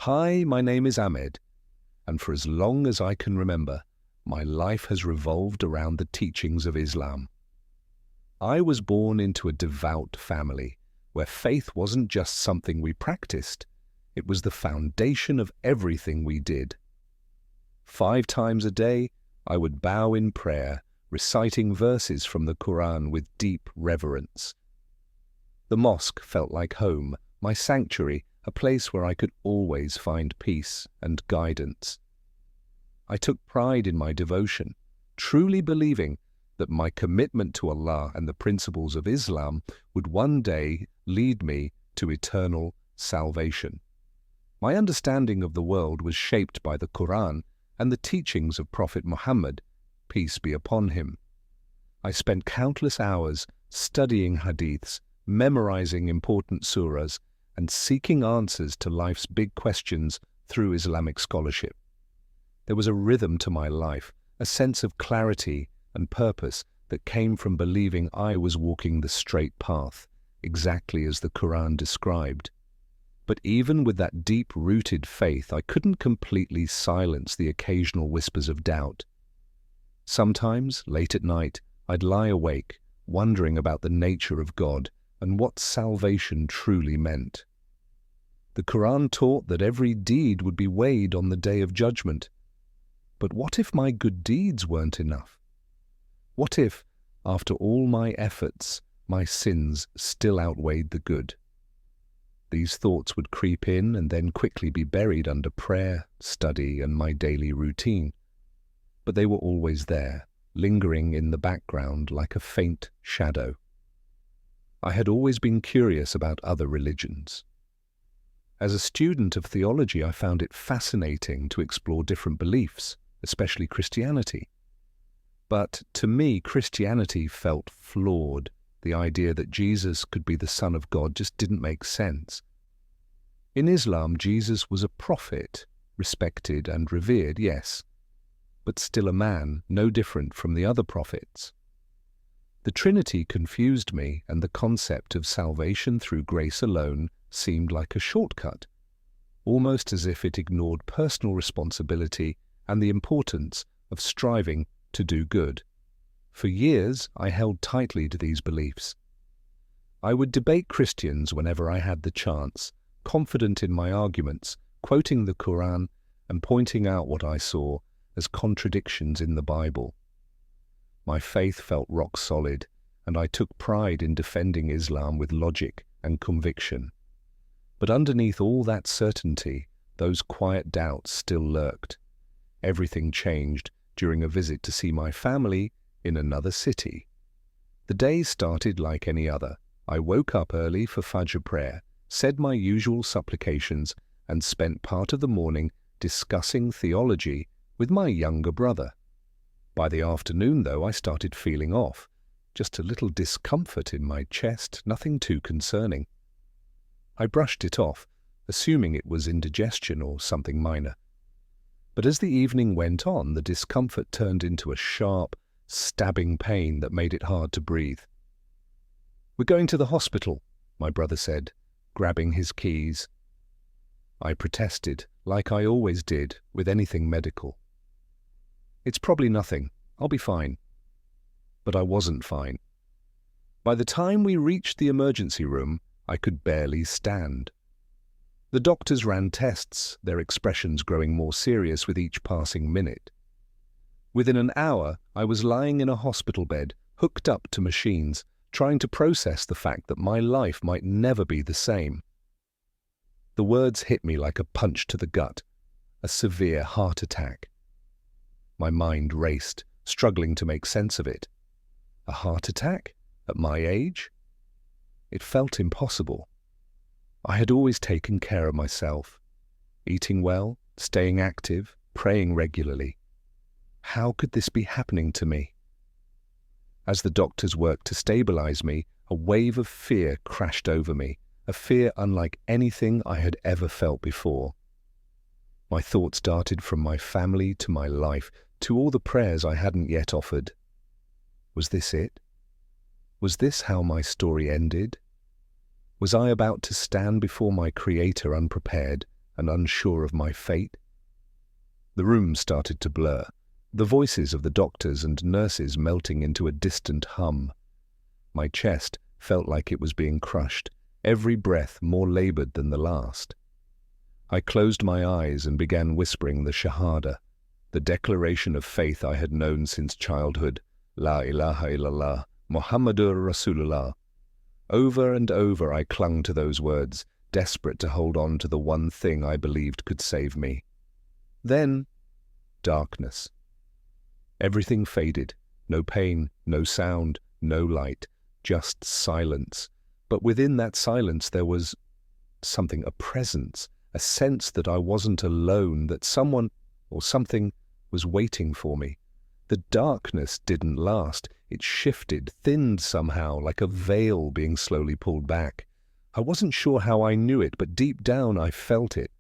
Hi, my name is Ahmed, and for as long as I can remember, my life has revolved around the teachings of Islam. I was born into a devout family, where faith wasn't just something we practiced, it was the foundation of everything we did. 5 times a day, I would bow in prayer, reciting verses from the Quran with deep reverence. The mosque felt like home, my sanctuary, a place where I could always find peace and guidance. I took pride in my devotion, truly believing that my commitment to Allah and the principles of Islam would one day lead me to eternal salvation. My understanding of the world was shaped by the Quran and the teachings of Prophet Muhammad, peace be upon him. I spent countless hours studying hadiths, memorizing important surahs, and seeking answers to life's big questions through Islamic scholarship. There was a rhythm to my life, a sense of clarity and purpose that came from believing I was walking the straight path, exactly as the Quran described. But even with that deep-rooted faith, I couldn't completely silence the occasional whispers of doubt. Sometimes, late at night, I'd lie awake, wondering about the nature of God and what salvation truly meant. The Quran taught that every deed would be weighed on the day of judgment. But what if my good deeds weren't enough? What if, after all my efforts, my sins still outweighed the good? These thoughts would creep in and then quickly be buried under prayer, study, and my daily routine. But they were always there, lingering in the background like a faint shadow. I had always been curious about other religions. As a student of theology, I found it fascinating to explore different beliefs, especially Christianity. But to me, Christianity felt flawed. The idea that Jesus could be the Son of God just didn't make sense. In Islam, Jesus was a prophet, respected and revered, yes, but still a man, no different from the other prophets. The Trinity confused me, and the concept of salvation through grace alone seemed like a shortcut, almost as if it ignored personal responsibility and the importance of striving to do good. For years, I held tightly to these beliefs. I would debate Christians whenever I had the chance, confident in my arguments, quoting the Quran and pointing out what I saw as contradictions in the Bible. My faith felt rock solid, and I took pride in defending Islam with logic and conviction. But underneath all that certainty, those quiet doubts still lurked. Everything changed during a visit to see my family in another city. The day started like any other. I woke up early for Fajr prayer, said my usual supplications, and spent part of the morning discussing theology with my younger brother. By the afternoon, though, I started feeling off, just a little discomfort in my chest, nothing too concerning. I brushed it off, assuming it was indigestion or something minor. But as the evening went on, the discomfort turned into a sharp, stabbing pain that made it hard to breathe. "We're going to the hospital," my brother said, grabbing his keys. I protested, like I always did with anything medical. "It's probably nothing. I'll be fine." But I wasn't fine. By the time we reached the emergency room, I could barely stand. The doctors ran tests, their expressions growing more serious with each passing minute. Within an hour, I was lying in a hospital bed, hooked up to machines, trying to process the fact that my life might never be the same. The words hit me like a punch to the gut, a severe heart attack. My mind raced, struggling to make sense of it. A heart attack? At my age? It felt impossible. I had always taken care of myself, eating well, staying active, praying regularly. How could this be happening to me? As the doctors worked to stabilize me, a wave of fear crashed over me, a fear unlike anything I had ever felt before. My thoughts darted from my family to my life, to all the prayers I hadn't yet offered. Was this it? Was this how my story ended? Was I about to stand before my Creator unprepared, and unsure of my fate. The room started to blur, the voices of the doctors and nurses melting into a distant hum. My chest felt like it was being crushed, every breath more labored than the last. I closed my eyes and began whispering the Shahada, the declaration of faith I had known since childhood, La ilaha illallah, Muhammadur Rasulullah. Over and over I clung to those words, desperate to hold on to the one thing I believed could save me. Then, darkness. Everything faded, no pain, no sound, no light, just silence. But within that silence there was something, a presence, a sense that I wasn't alone, that someone or something was waiting for me. The darkness didn't last. It shifted, thinned somehow, like a veil being slowly pulled back. I wasn't sure how I knew it, but deep down I felt it.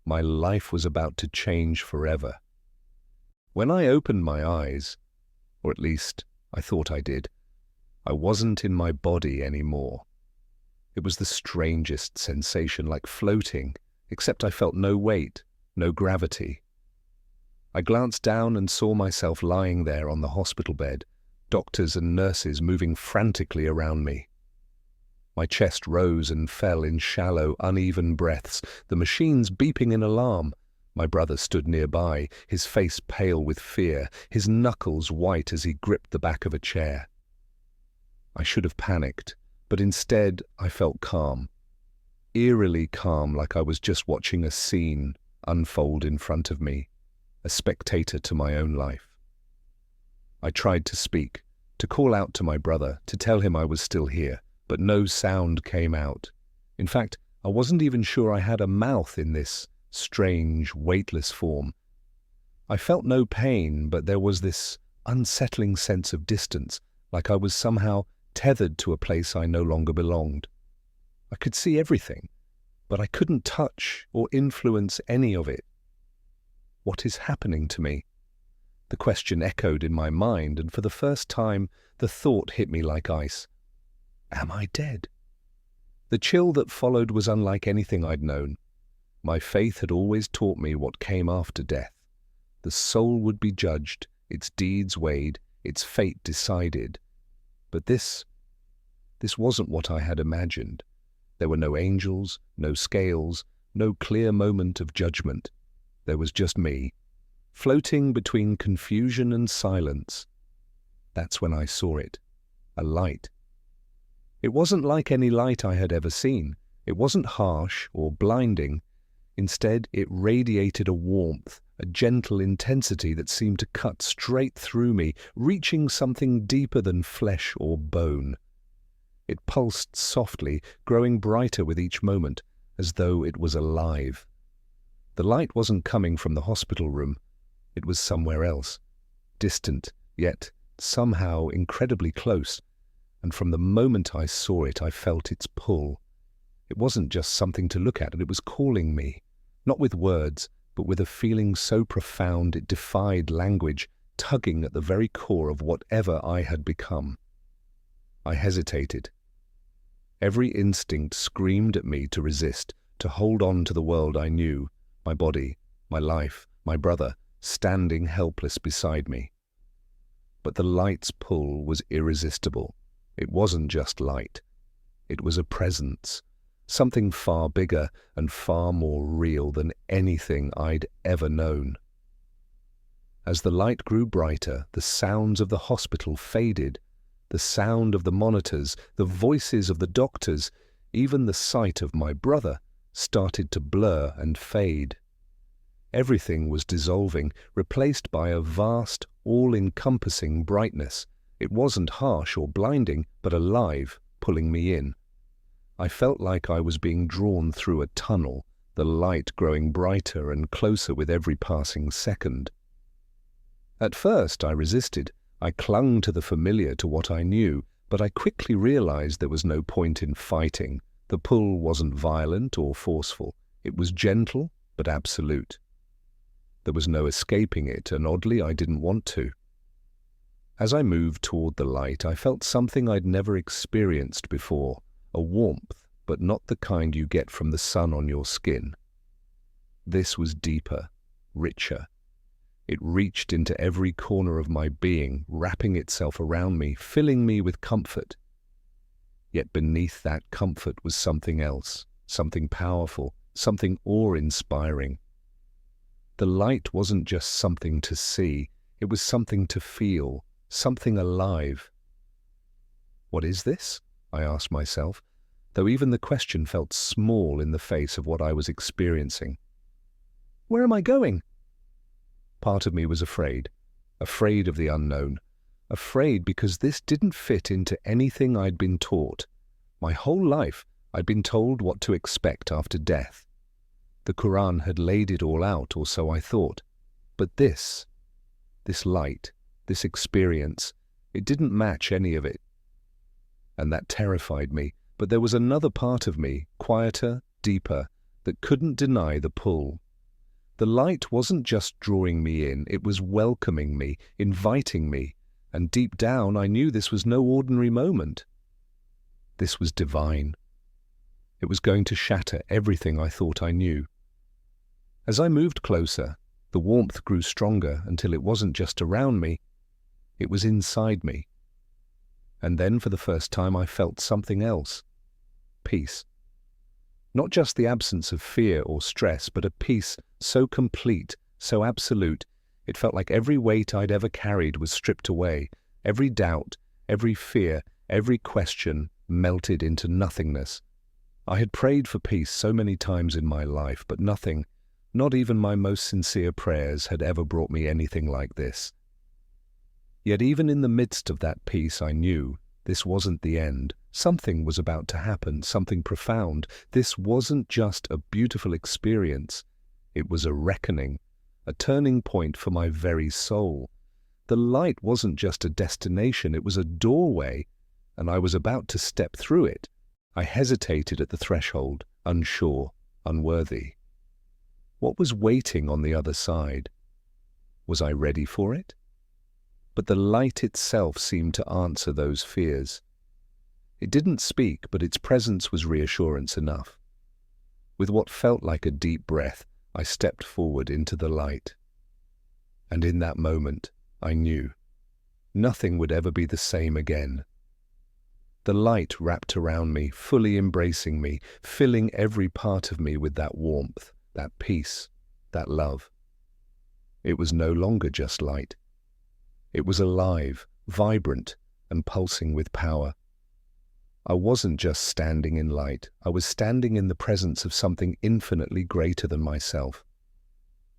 My life was about to change forever. When I opened my eyes, or at least I thought I did, I wasn't in my body anymore. It was the strangest sensation, like floating, except I felt no weight, no gravity. I glanced down and saw myself lying there on the hospital bed, doctors and nurses moving frantically around me. My chest rose and fell in shallow, uneven breaths, the machines beeping in alarm. My brother stood nearby, his face pale with fear, his knuckles white as he gripped the back of a chair. I should have panicked, but instead I felt calm, eerily calm, like I was just watching a scene unfold in front of me, a spectator to my own life. I tried to speak, to call out to my brother, to tell him I was still here, but no sound came out. In fact, I wasn't even sure I had a mouth in this strange, weightless form. I felt no pain, but there was this unsettling sense of distance, like I was somehow tethered to a place I no longer belonged. I could see everything, but I couldn't touch or influence any of it. What is happening to me? The question echoed in my mind, and for the first time the thought hit me like ice. Am I dead? The chill that followed was unlike anything I'd known. My faith had always taught me what came after death. The soul would be judged, its deeds weighed, its fate decided. But this wasn't what I had imagined. There were no angels, no scales, no clear moment of judgment. There was just me, floating between confusion and silence. That's when I saw it, a light. It wasn't like any light I had ever seen. It wasn't harsh or blinding. Instead, it radiated a warmth, a gentle intensity that seemed to cut straight through me, reaching something deeper than flesh or bone. It pulsed softly, growing brighter with each moment, as though it was alive. The light wasn't coming from the hospital room. It was somewhere else, distant, yet somehow incredibly close. And from the moment I saw it, I felt its pull. It wasn't just something to look at, it was calling me, not with words, but with a feeling so profound it defied language, tugging at the very core of whatever I had become. I hesitated. Every instinct screamed at me to resist, to hold on to the world I knew, my body, my life, my brother, standing helpless beside me. But the light's pull was irresistible. It wasn't just light. It was a presence, something far bigger and far more real than anything I'd ever known. As the light grew brighter, the sounds of the hospital faded, the sound of the monitors, the voices of the doctors, even the sight of my brother started to blur and fade. Everything was dissolving, replaced by a vast, all-encompassing brightness. It wasn't harsh or blinding, but alive, pulling me in. I felt like I was being drawn through a tunnel, the light growing brighter and closer with every passing second. At first I resisted. I clung to the familiar, to what I knew, but I quickly realized there was no point in fighting. The pull wasn't violent or forceful. It was gentle, but absolute. There was no escaping it, and oddly, I didn't want to. As I moved toward the light, I felt something I'd never experienced before, a warmth, but not the kind you get from the sun on your skin. This was deeper, richer. It reached into every corner of my being, wrapping itself around me, filling me with comfort. Yet beneath that comfort was something else, something powerful, something awe-inspiring. The light wasn't just something to see, it was something to feel, something alive. What is this? I asked myself, though even the question felt small in the face of what I was experiencing. Where am I going? Part of me was afraid of the unknown, afraid because this didn't fit into anything I'd been taught. My whole life I'd been told what to expect after death. The Quran had laid it all out, or so I thought. But this light, this experience, it didn't match any of it. And that terrified me, but there was another part of me, quieter, deeper, that couldn't deny the pull. The light wasn't just drawing me in, it was welcoming me, inviting me, and deep down I knew this was no ordinary moment. This was divine. It was going to shatter everything I thought I knew. As I moved closer, the warmth grew stronger until it wasn't just around me, it was inside me. And then for the first time I felt something else. Peace. Not just the absence of fear or stress, but a peace so complete, so absolute, it felt like every weight I'd ever carried was stripped away, every doubt, every fear, every question melted into nothingness. I had prayed for peace so many times in my life, but nothing, not even my most sincere prayers, had ever brought me anything like this. Yet even in the midst of that peace I knew this wasn't the end. Something was about to happen, something profound. This wasn't just a beautiful experience. It was a reckoning, a turning point for my very soul. The light wasn't just a destination, it was a doorway, and I was about to step through it. I hesitated at the threshold, unsure, unworthy. What was waiting on the other side? Was I ready for it? But the light itself seemed to answer those fears. It didn't speak, but its presence was reassurance enough. With what felt like a deep breath, I stepped forward into the light. And in that moment, I knew nothing would ever be the same again. The light wrapped around me, fully embracing me, filling every part of me with that warmth, that peace, that love. It was no longer just light. It was alive, vibrant, and pulsing with power. I wasn't just standing in light, I was standing in the presence of something infinitely greater than myself.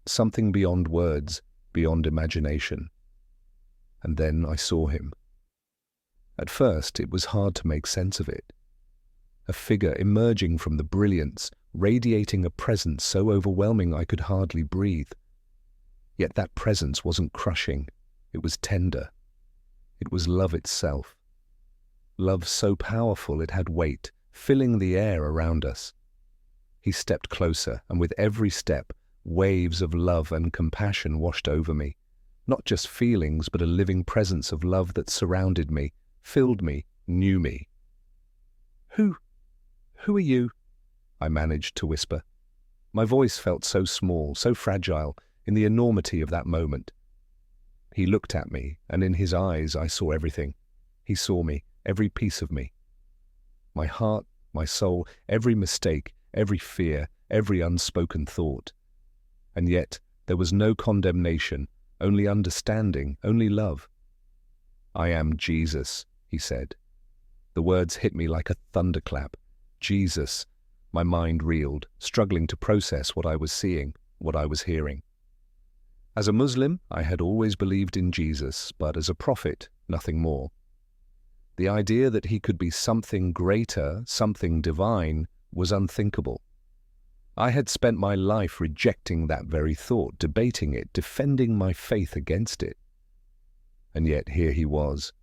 Something beyond words, beyond imagination. And then I saw him. At first, it was hard to make sense of it. A figure emerging from the brilliance, radiating a presence so overwhelming I could hardly breathe. Yet that presence wasn't crushing, it was tender. It was love itself. Love so powerful it had weight, filling the air around us. He stepped closer, and with every step, waves of love and compassion washed over me. Not just feelings, but a living presence of love that surrounded me, filled me, knew me. Who are you? I managed to whisper. My voice felt so small, so fragile, in the enormity of that moment. He looked at me, and in his eyes I saw everything. He saw me, every piece of me. My heart, my soul, every mistake, every fear, every unspoken thought. And yet there was no condemnation, only understanding, only love. I am Jesus, he said. The words hit me like a thunderclap. Jesus. My mind reeled, struggling to process what I was seeing, what I was hearing. As a Muslim, I had always believed in Jesus, but as a prophet, nothing more. The idea that he could be something greater, something divine, was unthinkable. I had spent my life rejecting that very thought, debating it, defending my faith against it. And yet here he was.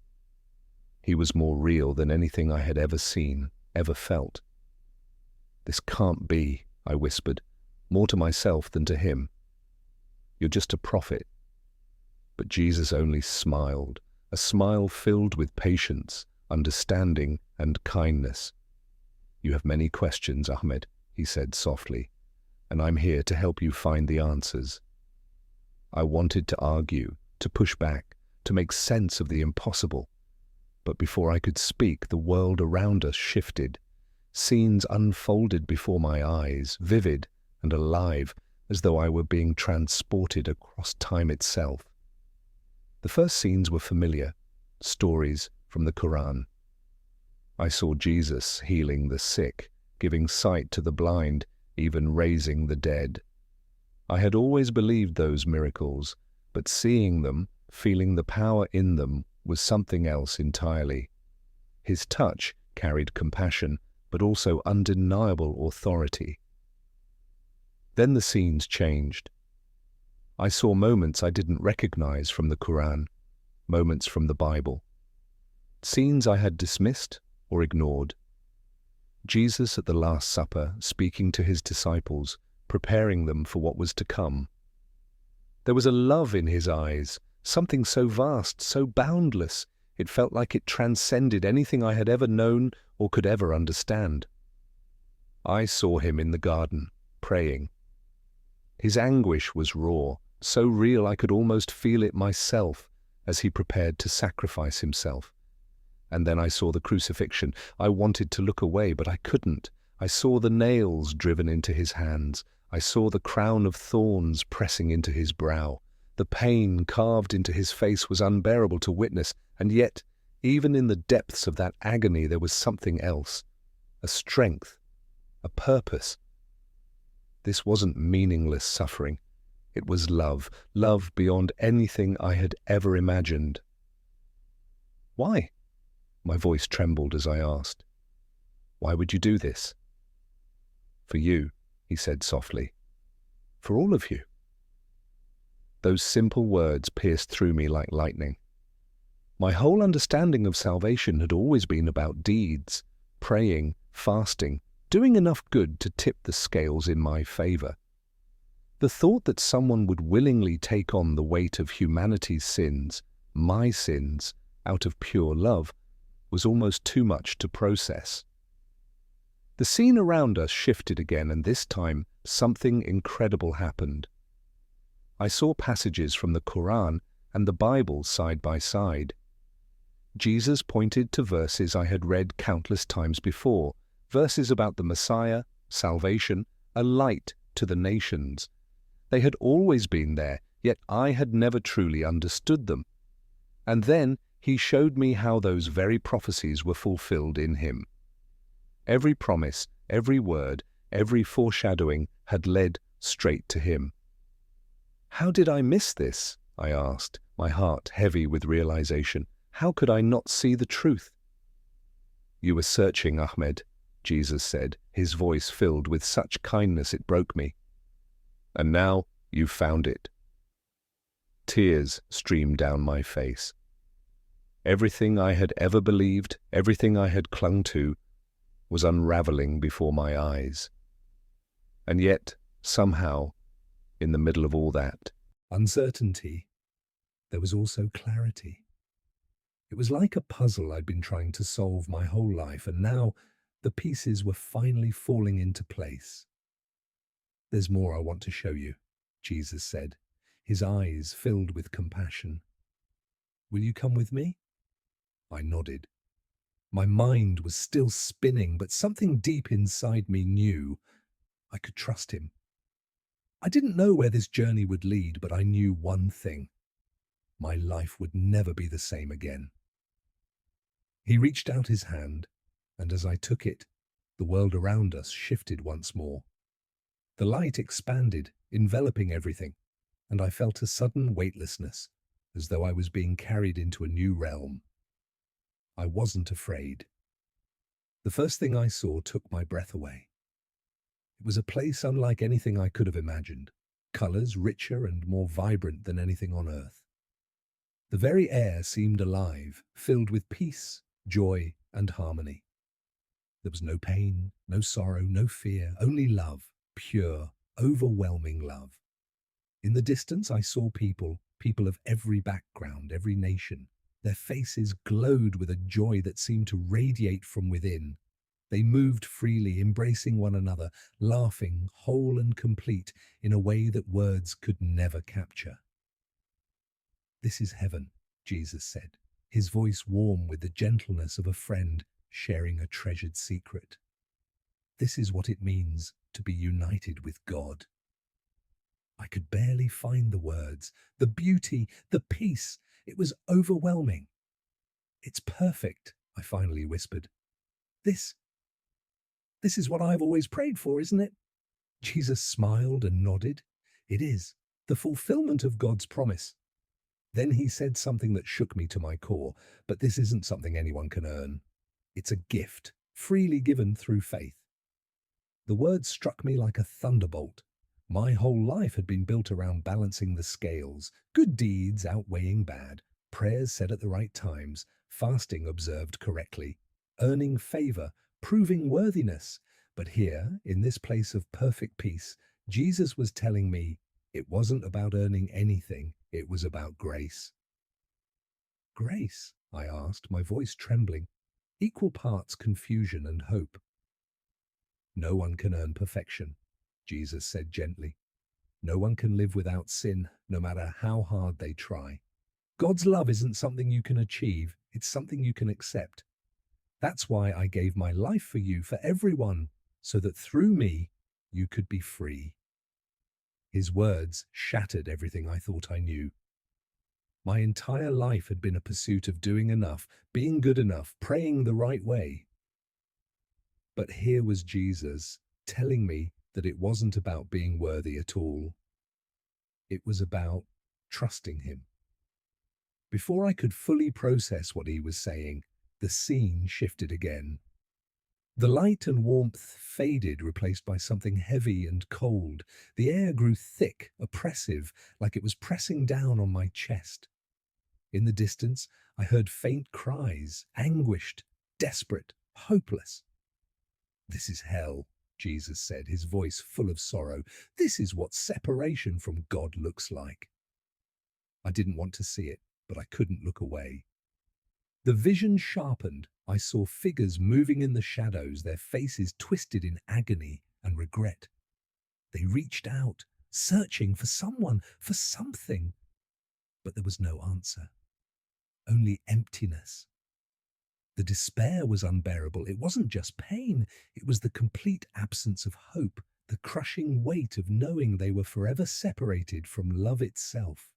He was more real than anything I had ever seen, ever felt. This can't be, I whispered, more to myself than to him. You're just a prophet. But Jesus only smiled, a smile filled with patience, understanding, and kindness. You have many questions, Ahmed, he said softly. and I'm here to help you find the answers. I wanted to argue, to push back, to make sense of the impossible. But before I could speak, the world around us shifted. Scenes unfolded before my eyes, vivid and alive, as though I were being transported across time itself. The first scenes were familiar, stories from the Quran. I saw Jesus healing the sick, giving sight to the blind, even raising the dead. I had always believed those miracles, but seeing them, feeling the power in them, was something else entirely. His touch carried compassion, but also undeniable authority. Then the scenes changed. I saw moments I didn't recognize from the Quran, moments from the Bible. Scenes I had dismissed or ignored. Jesus at the Last Supper, speaking to his disciples, preparing them for what was to come. There was a love in his eyes, something so vast, so boundless, it felt like it transcended anything I had ever known or could ever understand. I saw him in the garden, praying. His anguish was raw, so real I could almost feel it myself as he prepared to sacrifice himself. And then I saw the crucifixion. I wanted to look away, but I couldn't. I saw the nails driven into his hands. I saw the crown of thorns pressing into his brow. The pain carved into his face was unbearable to witness, and yet, even in the depths of that agony, there was something else, a strength, a purpose. This wasn't meaningless suffering. It was love, love beyond anything I had ever imagined. Why? My voice trembled as I asked. Why would you do this? For you, he said softly. For all of you. Those simple words pierced through me like lightning. My whole understanding of salvation had always been about deeds, praying, fasting, doing enough good to tip the scales in my favor. The thought that someone would willingly take on the weight of humanity's sins, my sins, out of pure love, was almost too much to process. The scene around us shifted again, and this time something incredible happened. I saw passages from the Quran and the Bible side by side. Jesus pointed to verses I had read countless times before, verses about the Messiah, salvation, a light to the nations. They had always been there, yet I had never truly understood them. And then he showed me how those very prophecies were fulfilled in him. Every promise, every word, every foreshadowing had led straight to him. How did I miss this? I asked, my heart heavy with realization. How could I not see the truth? You were searching, Ahmed, Jesus said, his voice filled with such kindness it broke me. And now you've found it. Tears streamed down my face. Everything I had ever believed, everything I had clung to, was unraveling before my eyes. And yet, somehow, in the middle of all that uncertainty, there was also clarity. It was like a puzzle I'd been trying to solve my whole life, and now the pieces were finally falling into place. There's more I want to show you, Jesus said, his eyes filled with compassion. Will you come with me? I nodded. My mind was still spinning, but something deep inside me knew I could trust him. I didn't know where this journey would lead, but I knew one thing. My life would never be the same again. He reached out his hand, and as I took it, the world around us shifted once more. The light expanded, enveloping everything, and I felt a sudden weightlessness, as though I was being carried into a new realm. I wasn't afraid. The first thing I saw took my breath away. It was a place unlike anything I could have imagined, colors richer and more vibrant than anything on earth. The very air seemed alive, filled with peace, joy, and harmony. There was no pain, no sorrow, no fear, only love, pure, overwhelming love. In the distance I saw people of every background, every nation. Their faces glowed with a joy that seemed to radiate from within. They moved freely, embracing one another, laughing, whole and complete, in a way that words could never capture. "This is heaven," Jesus said, his voice warm with the gentleness of a friend sharing a treasured secret. "This is what it means to be united with God." I could barely find the words, the beauty, the peace. It was overwhelming. "It's perfect," I finally whispered. This is what I've always prayed for, isn't it?" Jesus smiled and nodded. "It is, the fulfillment of God's promise." Then he said something that shook me to my core, "But this isn't something anyone can earn. It's a gift, freely given through faith." The words struck me like a thunderbolt. My whole life had been built around balancing the scales, good deeds outweighing bad, prayers said at the right times, fasting observed correctly, earning favor, proving worthiness. But here, in this place of perfect peace, Jesus was telling me it wasn't about earning anything, it was about grace. "Grace?" I asked, my voice trembling, equal parts confusion and hope. "No one can earn perfection," Jesus said gently. "No one can live without sin, no matter how hard they try. God's love isn't something you can achieve, it's something you can accept. That's why I gave my life for you, for everyone, so that through me, you could be free." His words shattered everything I thought I knew. My entire life had been a pursuit of doing enough, being good enough, praying the right way. But here was Jesus telling me that it wasn't about being worthy at all. It was about trusting him. Before I could fully process what he was saying, the scene shifted again. The light and warmth faded, replaced by something heavy and cold. The air grew thick, oppressive, like it was pressing down on my chest. In the distance, I heard faint cries, anguished, desperate, hopeless. "This is hell," Jesus said, his voice full of sorrow. "This is what separation from God looks like." I didn't want to see it, but I couldn't look away. The vision sharpened. I saw figures moving in the shadows, their faces twisted in agony and regret. They reached out, searching for someone, for something. But there was no answer. Only emptiness. The despair was unbearable. It wasn't just pain. It was the complete absence of hope, the crushing weight of knowing they were forever separated from love itself.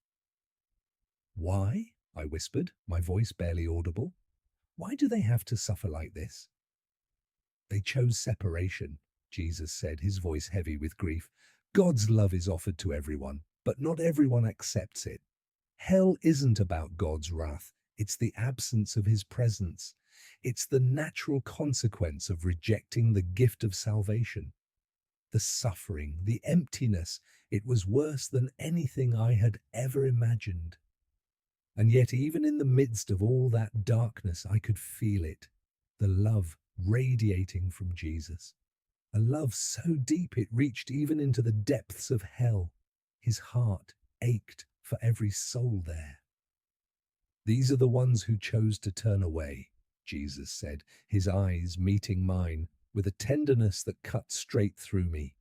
"Why?" I whispered, my voice barely audible. "Why do they have to suffer like this?" "They chose separation," Jesus said, his voice heavy with grief. "God's love is offered to everyone, but not everyone accepts it. Hell isn't about God's wrath. It's the absence of his presence. It's the natural consequence of rejecting the gift of salvation. The suffering, the emptiness, it was worse than anything I had ever imagined. And yet, even in the midst of all that darkness, I could feel it, the love radiating from Jesus. A love so deep it reached even into the depths of hell. His heart ached for every soul there. "These are the ones who chose to turn away," Jesus said, his eyes meeting mine with a tenderness that cut straight through me.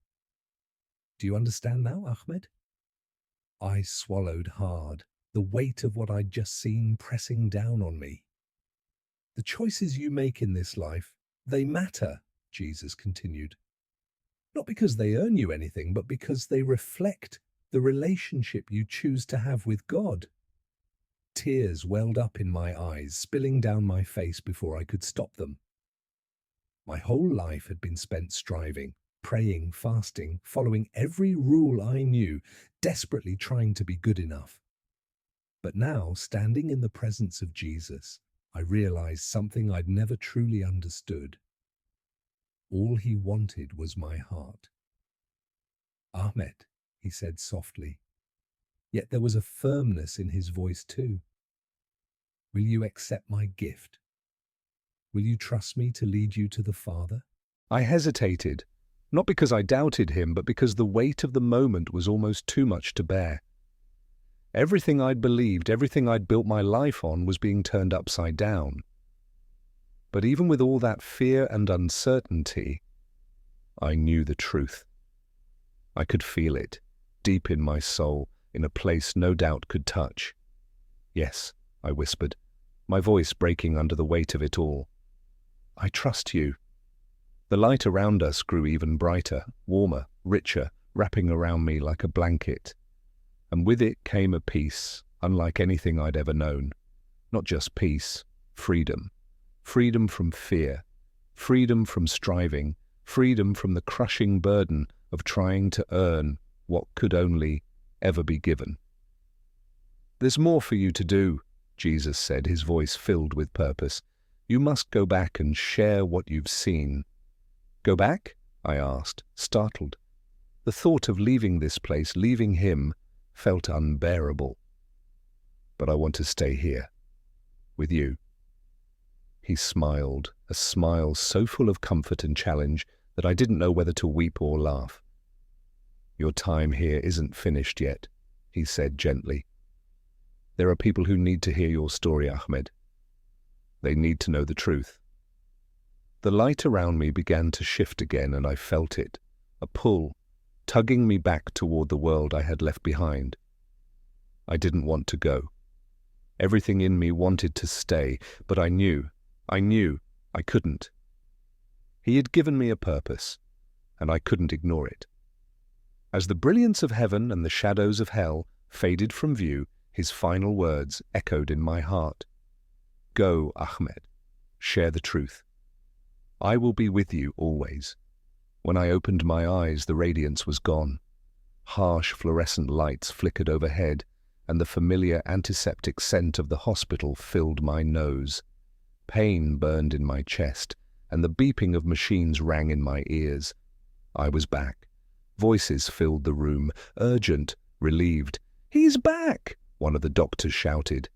"Do you understand now, Ahmed?" I swallowed hard, the weight of what I'd just seen pressing down on me. "The choices you make in this life, they matter," Jesus continued. "Not because they earn you anything, but because they reflect the relationship you choose to have with God." Tears welled up in my eyes, spilling down my face before I could stop them. My whole life had been spent striving, praying, fasting, following every rule I knew, desperately trying to be good enough. But now, standing in the presence of Jesus, I realized something I'd never truly understood. All he wanted was my heart. "Ahmed," he said softly, yet there was a firmness in his voice too. "Will you accept my gift? Will you trust me to lead you to the Father?" I hesitated, not because I doubted him, but because the weight of the moment was almost too much to bear. Everything I'd believed, everything I'd built my life on was being turned upside down. But even with all that fear and uncertainty, I knew the truth. I could feel it, deep in my soul, in a place no doubt could touch. "Yes," I whispered, my voice breaking under the weight of it all. "I trust you." The light around us grew even brighter, warmer, richer, wrapping around me like a blanket. And with it came a peace unlike anything I'd ever known. Not just peace, freedom. Freedom from fear, freedom from striving, freedom from the crushing burden of trying to earn what could only ever be given. "There's more for you to do," Jesus said, his voice filled with purpose. "You must go back and share what you've seen." "Go back?" I asked, startled. The thought of leaving this place, leaving him, felt unbearable. "But I want to stay here, with you." He smiled, a smile so full of comfort and challenge that I didn't know whether to weep or laugh. "Your time here isn't finished yet," he said gently. "There are people who need to hear your story, Ahmed. They need to know the truth." The light around me began to shift again, and I felt it, a pull, tugging me back toward the world I had left behind. I didn't want to go. Everything in me wanted to stay, but I knew I couldn't. He had given me a purpose, and I couldn't ignore it. As the brilliance of heaven and the shadows of hell faded from view, his final words echoed in my heart. "Go, Ahmed. Share the truth. I will be with you always." When I opened my eyes, the radiance was gone. Harsh fluorescent lights flickered overhead, and the familiar antiseptic scent of the hospital filled my nose. Pain burned in my chest, and the beeping of machines rang in my ears. I was back. Voices filled the room, urgent, relieved. "He's back!" one of the doctors shouted.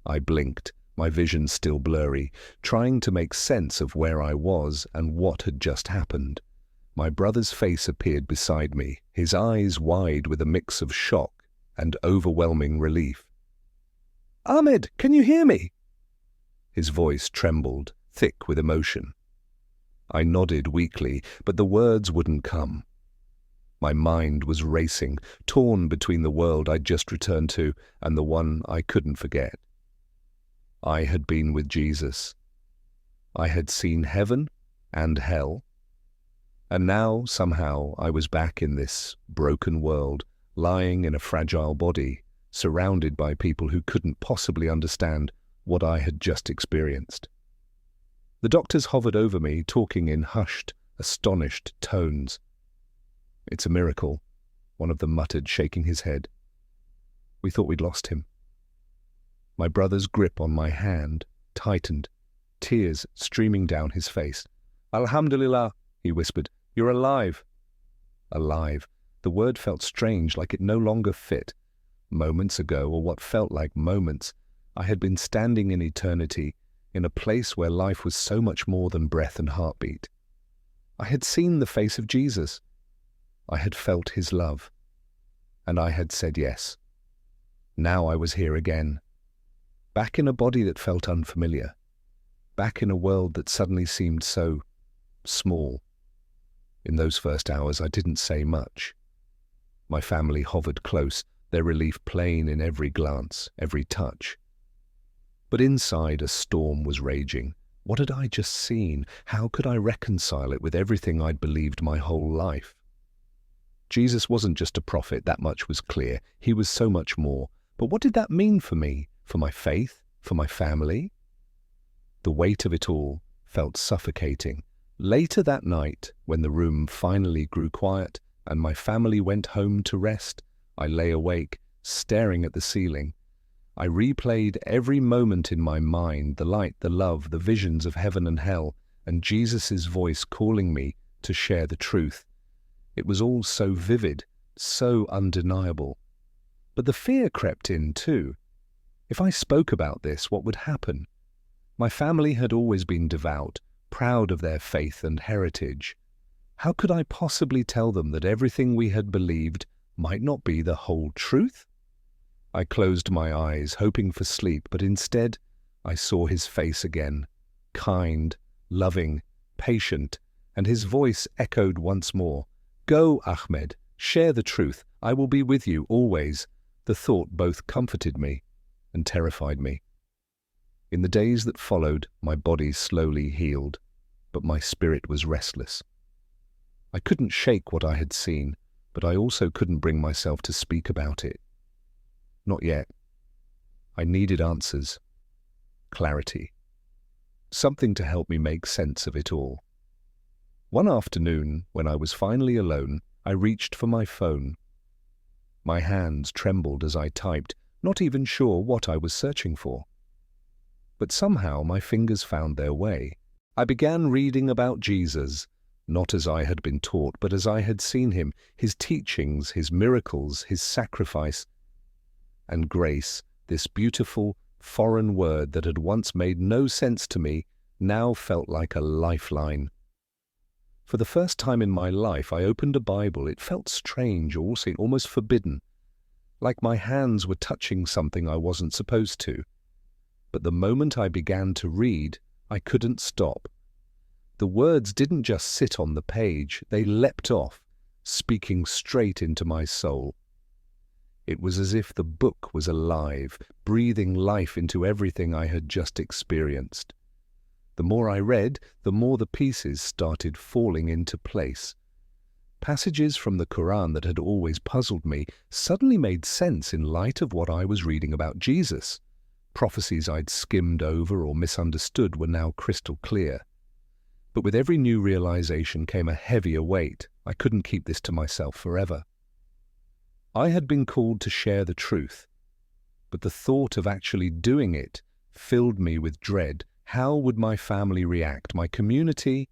I blinked, my vision still blurry, trying to make sense of where I was and what had just happened. My brother's face appeared beside me, his eyes wide with a mix of shock and overwhelming relief. "Ahmed, can you hear me?" His voice trembled, thick with emotion. I nodded weakly, but the words wouldn't come. My mind was racing, torn between the world I'd just returned to and the one I couldn't forget. I had been with Jesus. I had seen heaven and hell. And now, somehow, I was back in this broken world, lying in a fragile body, surrounded by people who couldn't possibly understand what I had just experienced. The doctors hovered over me, talking in hushed, astonished tones. "It's a miracle," one of them muttered, shaking his head. "We thought we'd lost him." My brother's grip on my hand tightened, tears streaming down his face. "Alhamdulillah," he whispered. "You're alive." Alive. The word felt strange, like it no longer fit. Moments ago, or what felt like moments, I had been standing in eternity, in a place where life was so much more than breath and heartbeat. I had seen the face of Jesus. I had felt his love. And I had said yes. Now I was here again. Back in a body that felt unfamiliar. Back in a world that suddenly seemed so small. In those first hours, I didn't say much. My family hovered close, their relief plain in every glance, every touch. But inside, a storm was raging. What had I just seen? How could I reconcile it with everything I'd believed my whole life? Jesus wasn't just a prophet, that much was clear. He was so much more. But what did that mean for me, for my faith, for my family? The weight of it all felt suffocating. Later that night, when the room finally grew quiet and my family went home to rest, I lay awake, staring at the ceiling. I replayed every moment in my mind, the light, the love, the visions of heaven and hell, and Jesus' voice calling me to share the truth. It was all so vivid, so undeniable. But the fear crept in too. If I spoke about this, what would happen? My family had always been devout, proud of their faith and heritage. How could I possibly tell them that everything we had believed might not be the whole truth? I closed my eyes, hoping for sleep, but instead I saw his face again, kind, loving, patient, and his voice echoed once more, "Go, Ahmed, share the truth. I will be with you always." The thought both comforted me and terrified me. In the days that followed, my body slowly healed, but my spirit was restless. I couldn't shake what I had seen, but I also couldn't bring myself to speak about it. Not yet. I needed answers, clarity, something to help me make sense of it all. One afternoon, when I was finally alone, I reached for my phone. My hands trembled as I typed, not even sure what I was searching for. But somehow my fingers found their way. I began reading about Jesus, not as I had been taught, but as I had seen him, his teachings, his miracles, his sacrifice. And grace, this beautiful, foreign word that had once made no sense to me, now felt like a lifeline. For the first time in my life, I opened a Bible. It felt strange, almost forbidden, like my hands were touching something I wasn't supposed to. But the moment I began to read, I couldn't stop. The words didn't just sit on the page, they leapt off, speaking straight into my soul. It was as if the book was alive, breathing life into everything I had just experienced. The more I read, the more the pieces started falling into place. Passages from the Quran that had always puzzled me suddenly made sense in light of what I was reading about Jesus. Prophecies I'd skimmed over or misunderstood were now crystal clear. But with every new realization came a heavier weight. I couldn't keep this to myself forever. I had been called to share the truth, but the thought of actually doing it filled me with dread. How would my family react? My community?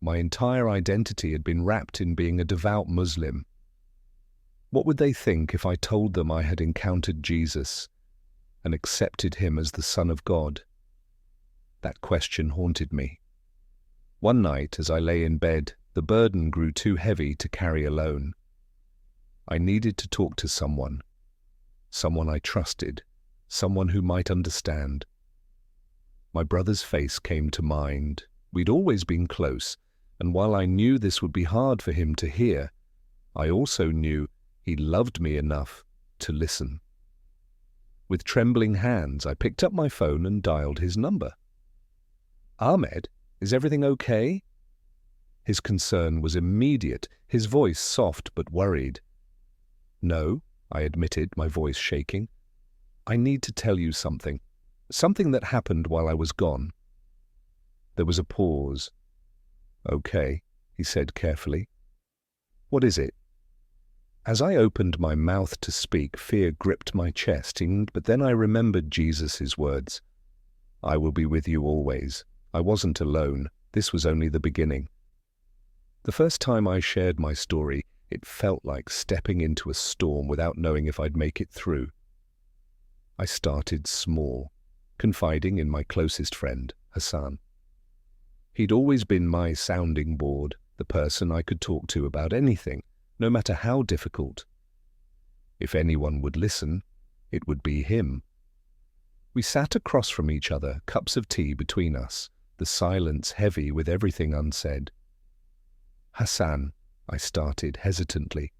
My entire identity had been wrapped in being a devout Muslim. What would they think if I told them I had encountered Jesus and accepted him as the Son of God? That question haunted me. One night, as I lay in bed, the burden grew too heavy to carry alone. I needed to talk to someone I trusted, someone who might understand. My brother's face came to mind. We'd always been close, and while I knew this would be hard for him to hear, I also knew he loved me enough to listen. With trembling hands, I picked up my phone and dialed his number. "Ahmed, is everything okay?" His concern was immediate, his voice soft but worried. "No," I admitted, my voice shaking. "I need to tell you something that happened while I was gone." There was a pause. "Okay," he said carefully. "What is it?" As I opened my mouth to speak, fear gripped my chest, but then I remembered Jesus' words. "I will be with you always." I wasn't alone. This was only the beginning. The first time I shared my story, it felt like stepping into a storm without knowing if I'd make it through. I started small, confiding in my closest friend, Hassan. He'd always been my sounding board, the person I could talk to about anything, no matter how difficult. If anyone would listen, it would be him. We sat across from each other, cups of tea between us, the silence heavy with everything unsaid. "Hassan," I started hesitantly,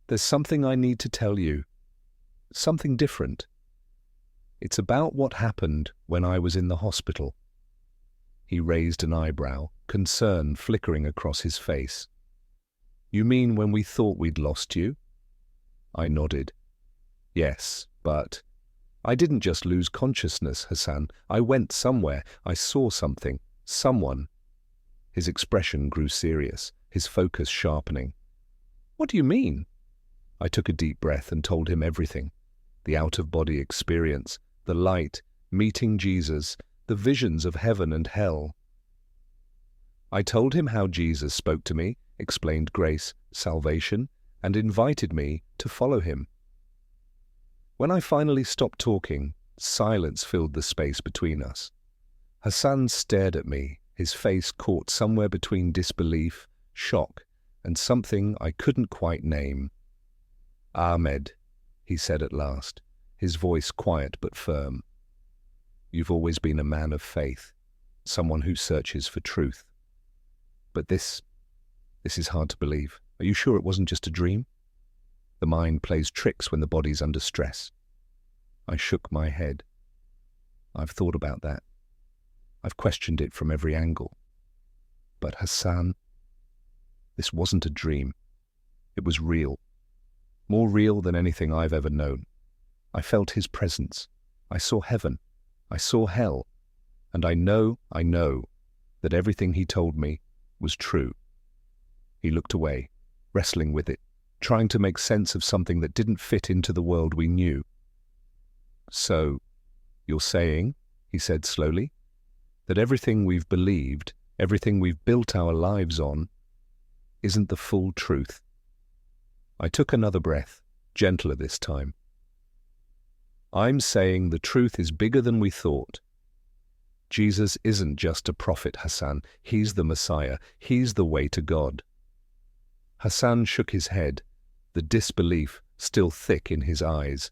"there's something I need to tell you. Something different. It's about what happened when I was in the hospital." He raised an eyebrow, concern flickering across his face. "You mean when we thought we'd lost you?" I nodded. "Yes, but I didn't just lose consciousness, Hassan. I went somewhere. I saw something. Someone." His expression grew serious, his focus sharpening. "What do you mean?" I took a deep breath and told him everything. The out-of-body experience, the light, meeting Jesus, the visions of heaven and hell. I told him how Jesus spoke to me, explained grace, salvation, and invited me to follow him. When I finally stopped talking, silence filled the space between us. Hassan stared at me, his face caught somewhere between disbelief, shock, and something I couldn't quite name. "Ahmed," he said at last, his voice quiet but firm. "You've always been a man of faith. someone who searches for truth. But this is hard to believe. Are you sure it wasn't just a dream? The mind plays tricks when the body's under stress. I shook my head. I've thought about that. I've questioned it from every angle. But Hassan, this wasn't a dream. It was real. More real than anything I've ever known. I felt his presence. I saw heaven. I saw hell. And I know that everything he told me was true. He looked away, wrestling with it, trying to make sense of something that didn't fit into the world we knew. So, you're saying, he said slowly, that everything we've believed, everything we've built our lives on, isn't the full truth. I took another breath, gentler this time. I'm saying the truth is bigger than we thought. Jesus isn't just a prophet, Hassan. He's the Messiah. He's the way to God. Hassan shook his head, the disbelief still thick in his eyes.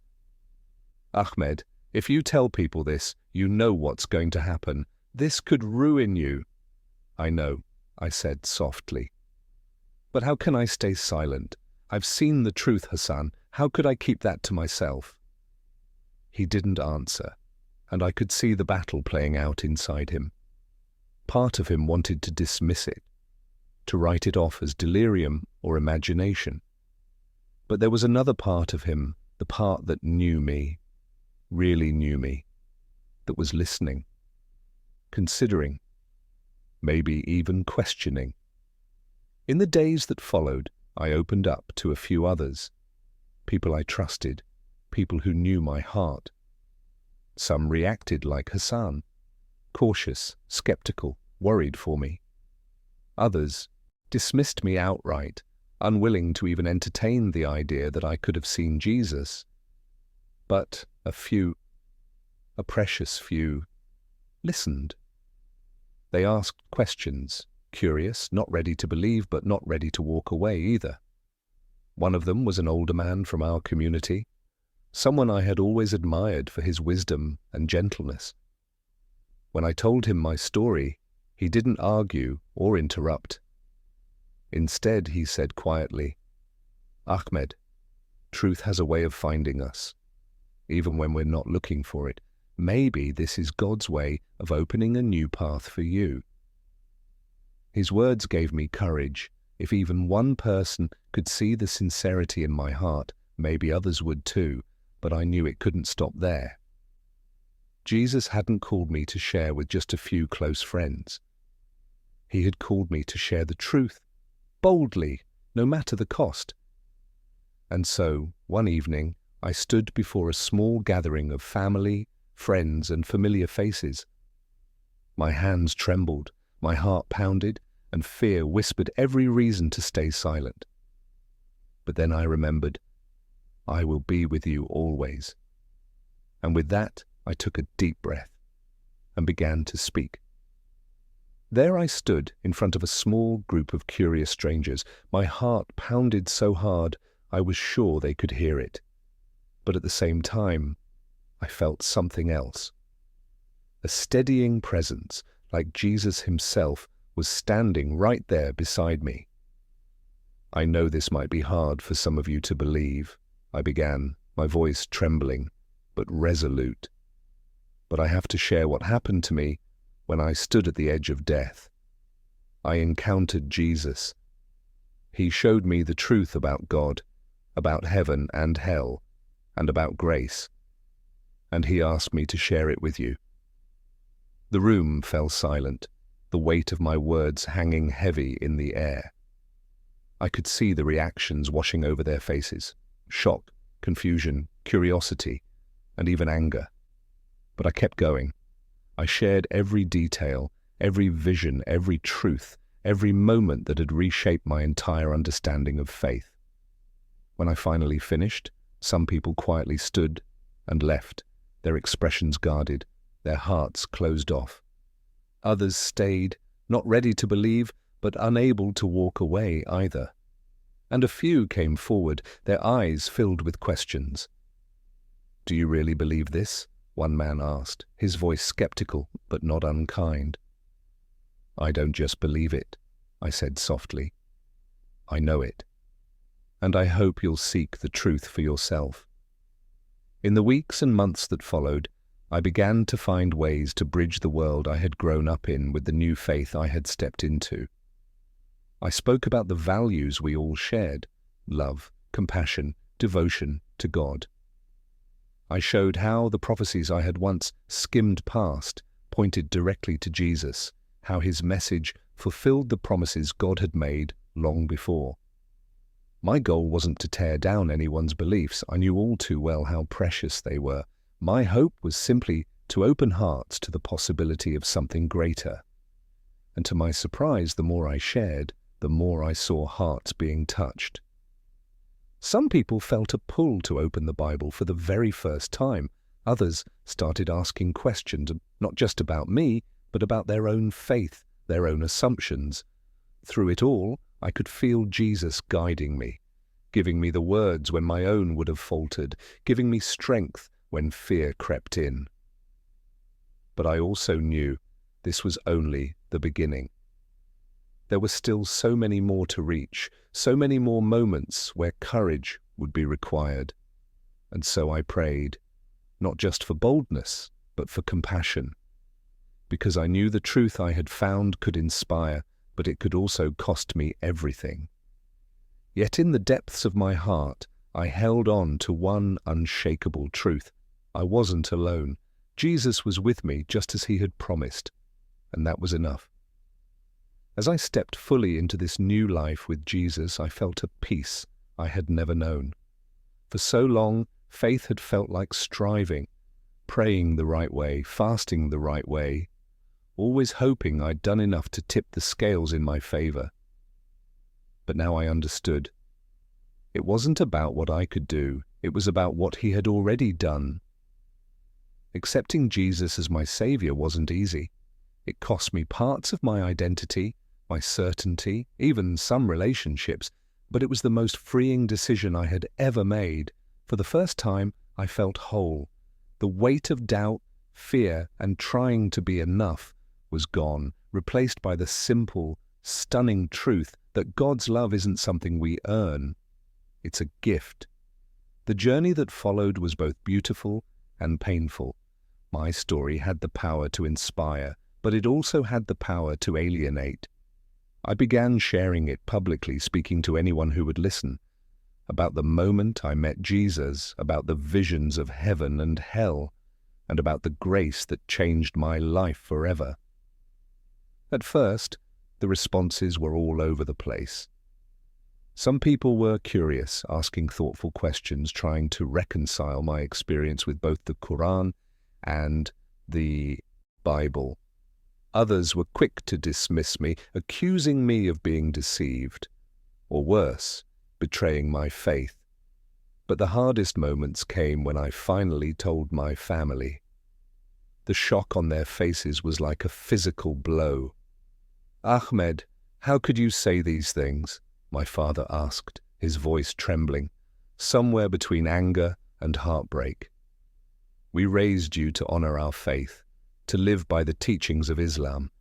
Ahmed, if you tell people this, you know what's going to happen. This could ruin you. I know, I said softly. But how can I stay silent? I've seen the truth, Hassan. How could I keep that to myself? He didn't answer, and I could see the battle playing out inside him. Part of him wanted to dismiss it, to write it off as delirium or imagination. But there was another part of him, the part that knew me, really knew me, that was listening, considering, maybe even questioning. In the days that followed, I opened up to a few others, people I trusted, people who knew my heart. Some reacted like Hassan, cautious, skeptical, worried for me. Others dismissed me outright, unwilling to even entertain the idea that I could have seen Jesus. But a few, a precious few, listened. They asked questions, curious, not ready to believe, but not ready to walk away either. One of them was an older man from our community, someone I had always admired for his wisdom and gentleness. When I told him my story, he didn't argue or interrupt. Instead, he said quietly, "Ahmed, truth has a way of finding us, even when we're not looking for it. Maybe this is God's way of opening a new path for you." His words gave me courage. If even one person could see the sincerity in my heart, maybe others would too, but I knew it couldn't stop there. Jesus hadn't called me to share with just a few close friends. He had called me to share the truth, boldly, no matter the cost. And so, one evening, I stood before a small gathering of family, friends, and familiar faces. My hands trembled, my heart pounded, and fear whispered every reason to stay silent. But then I remembered, I will be with you always. And with that, I took a deep breath and began to speak. There I stood in front of a small group of curious strangers. My heart pounded so hard I was sure they could hear it. But at the same time, I felt something else. A steadying presence, like Jesus himself, was standing right there beside me. I know this might be hard for some of you to believe, I began, my voice trembling, but resolute. But I have to share what happened to me when I stood at the edge of death. I encountered Jesus. He showed me the truth about God, about heaven and hell, and about grace. And he asked me to share it with you. The room fell silent, the weight of my words hanging heavy in the air. I could see the reactions washing over their faces, shock, confusion, curiosity, and even anger. But I kept going. I shared every detail, every vision, every truth, every moment that had reshaped my entire understanding of faith. When I finally finished, some people quietly stood and left, their expressions guarded, their hearts closed off. Others stayed, not ready to believe, but unable to walk away either. And a few came forward, their eyes filled with questions. "Do you really believe this?" one man asked, his voice skeptical but not unkind. I don't just believe it, I said softly. I know it. And I hope you'll seek the truth for yourself. In the weeks and months that followed, I began to find ways to bridge the world I had grown up in with the new faith I had stepped into. I spoke about the values we all shared: love, compassion, devotion to God. I showed how the prophecies I had once skimmed past pointed directly to Jesus, how his message fulfilled the promises God had made long before. My goal wasn't to tear down anyone's beliefs. I knew all too well how precious they were. My hope was simply to open hearts to the possibility of something greater. And to my surprise, the more I shared, the more I saw hearts being touched. Some people felt a pull to open the Bible for the very first time. Others started asking questions, not just about me, but about their own faith, their own assumptions. Through it all, I could feel Jesus guiding me, giving me the words when my own would have faltered, giving me strength when fear crept in. But I also knew this was only the beginning. There were still so many more to reach, so many more moments where courage would be required. And so I prayed, not just for boldness, but for compassion. Because I knew the truth I had found could inspire, but it could also cost me everything. Yet in the depths of my heart, I held on to one unshakable truth. I wasn't alone. Jesus was with me just as he had promised, and that was enough. As I stepped fully into this new life with Jesus, I felt a peace I had never known. For so long, faith had felt like striving, praying the right way, fasting the right way, always hoping I'd done enough to tip the scales in my favor. But now I understood. It wasn't about what I could do, it was about what he had already done. Accepting Jesus as my Savior wasn't easy. It cost me parts of my identity, my certainty, even some relationships, but it was the most freeing decision I had ever made. For the first time, I felt whole. The weight of doubt, fear, and trying to be enough was gone, replaced by the simple, stunning truth that God's love isn't something we earn. It's a gift. The journey that followed was both beautiful and painful. My story had the power to inspire, but it also had the power to alienate. I began sharing it publicly, speaking to anyone who would listen, about the moment I met Jesus, about the visions of heaven and hell, and about the grace that changed my life forever. At first, the responses were all over the place. Some people were curious, asking thoughtful questions, trying to reconcile my experience with both the Quran and the Bible. Others were quick to dismiss me, accusing me of being deceived, or worse, betraying my faith. But the hardest moments came when I finally told my family. The shock on their faces was like a physical blow. "Ahmed, how could you say these things?" my father asked, his voice trembling, somewhere between anger and heartbreak. "We raised you to honor our faith, to live by the teachings of Islam,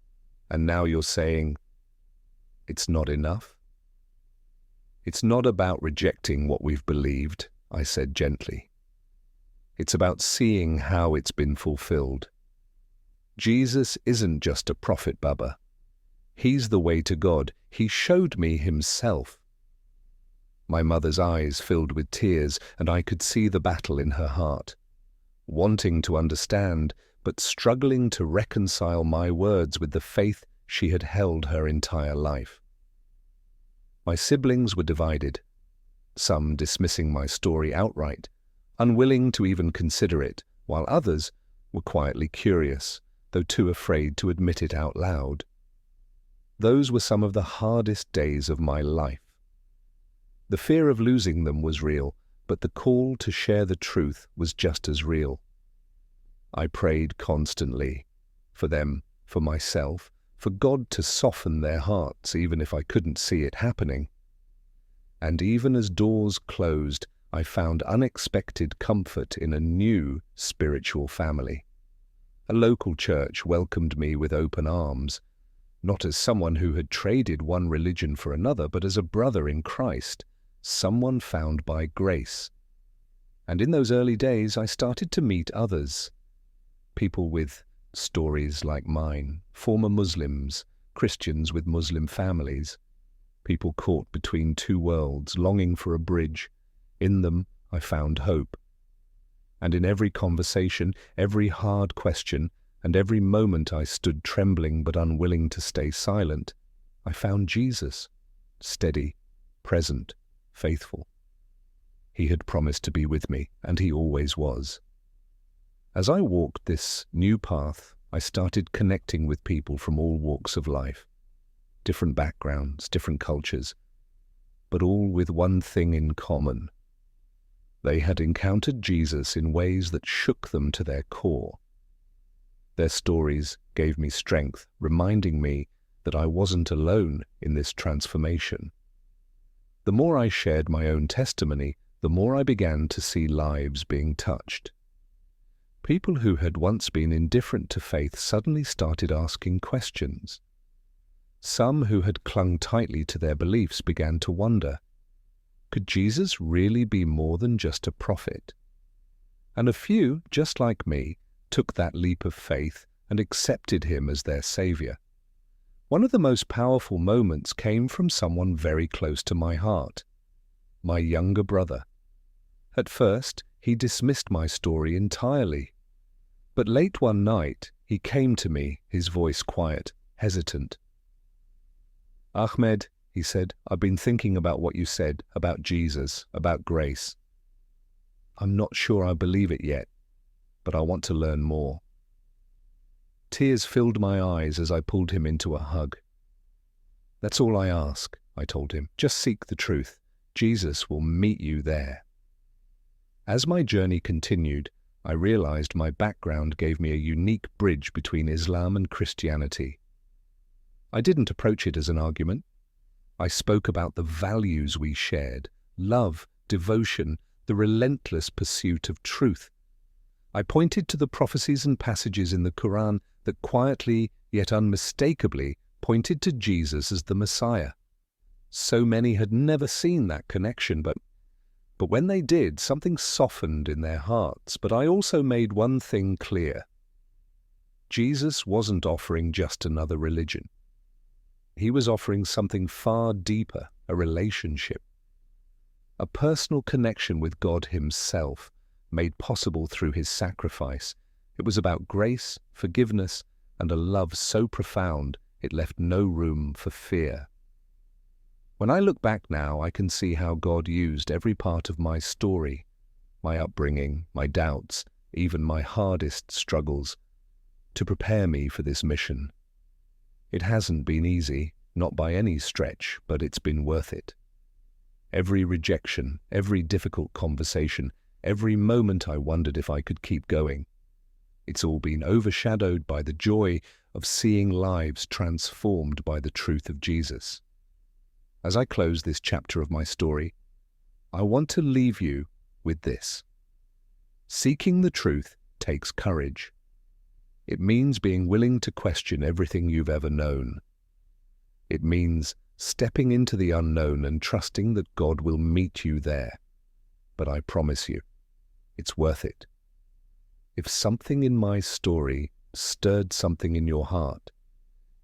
and now you're saying it's not enough?" "It's not about rejecting what we've believed," I said gently. "It's about seeing how it's been fulfilled. Jesus isn't just a prophet, Baba. He's the way to God. He showed me himself." My mother's eyes filled with tears, and I could see the battle in her heart. Wanting to understand, but struggling to reconcile my words with the faith she had held her entire life. My siblings were divided, some dismissing my story outright, unwilling to even consider it, while others were quietly curious, though too afraid to admit it out loud. Those were some of the hardest days of my life. The fear of losing them was real, but the call to share the truth was just as real. I prayed constantly, for them, for myself, for God to soften their hearts, even if I couldn't see it happening. And even as doors closed, I found unexpected comfort in a new spiritual family. A local church welcomed me with open arms. not as someone who had traded one religion for another, but as a brother in Christ, someone found by grace. And in those early days, I started to meet others, people with stories like mine, former Muslims, Christians with Muslim families, people caught between two worlds, longing for a bridge. In them, I found hope. And in every conversation, every hard question, and every moment I stood trembling but unwilling to stay silent, I found Jesus, steady, present, faithful. He had promised to be with me, and he always was. As I walked this new path, I started connecting with people from all walks of life, different backgrounds, different cultures, but all with one thing in common. They had encountered Jesus in ways that shook them to their core. Their stories gave me strength, reminding me that I wasn't alone in this transformation. The more I shared my own testimony, the more I began to see lives being touched. People who had once been indifferent to faith suddenly started asking questions. Some who had clung tightly to their beliefs began to wonder, could Jesus really be more than just a prophet? And a few, just like me, took that leap of faith and accepted him as their savior. One of the most powerful moments came from someone very close to my heart, my younger brother. At first, he dismissed my story entirely. But late one night, he came to me, his voice quiet, hesitant. "Ahmed," he said, "I've been thinking about what you said, about Jesus, about grace. I'm not sure I believe it yet, but I want to learn more." Tears filled my eyes as I pulled him into a hug. "That's all I ask," I told him. "Just seek the truth. Jesus will meet you there." As my journey continued, I realized my background gave me a unique bridge between Islam and Christianity. I didn't approach it as an argument. I spoke about the values we shared, love, devotion, the relentless pursuit of truth. I pointed to the prophecies and passages in the Quran that quietly, yet unmistakably, pointed to Jesus as the Messiah. So many had never seen that connection, but when they did, something softened in their hearts. But I also made one thing clear. Jesus wasn't offering just another religion. He was offering something far deeper, a relationship. A personal connection with God himself, made possible through his sacrifice. It was about grace, forgiveness, and a love so profound it left no room for fear. When I look back now, I can see how God used every part of my story, my upbringing, my doubts, even my hardest struggles, to prepare me for this mission. It hasn't been easy, not by any stretch, but it's been worth it. Every rejection, every difficult conversation, every moment I wondered if I could keep going. It's all been overshadowed by the joy of seeing lives transformed by the truth of Jesus. As I close this chapter of my story, I want to leave you with this. Seeking the truth takes courage. It means being willing to question everything you've ever known. It means stepping into the unknown and trusting that God will meet you there. But I promise you, it's worth it. If something in my story stirred something in your heart,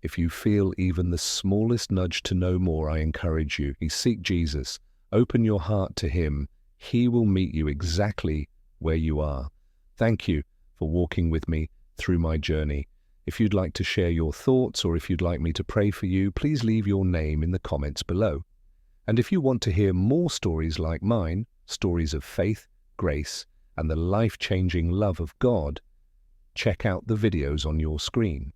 if you feel even the smallest nudge to know more, I encourage you, seek Jesus, open your heart to him. He will meet you exactly where you are. Thank you for walking with me through my journey. If you'd like to share your thoughts or if you'd like me to pray for you, please leave your name in the comments below. And if you want to hear more stories like mine, stories of faith, grace, and the life-changing love of God, check out the videos on your screen.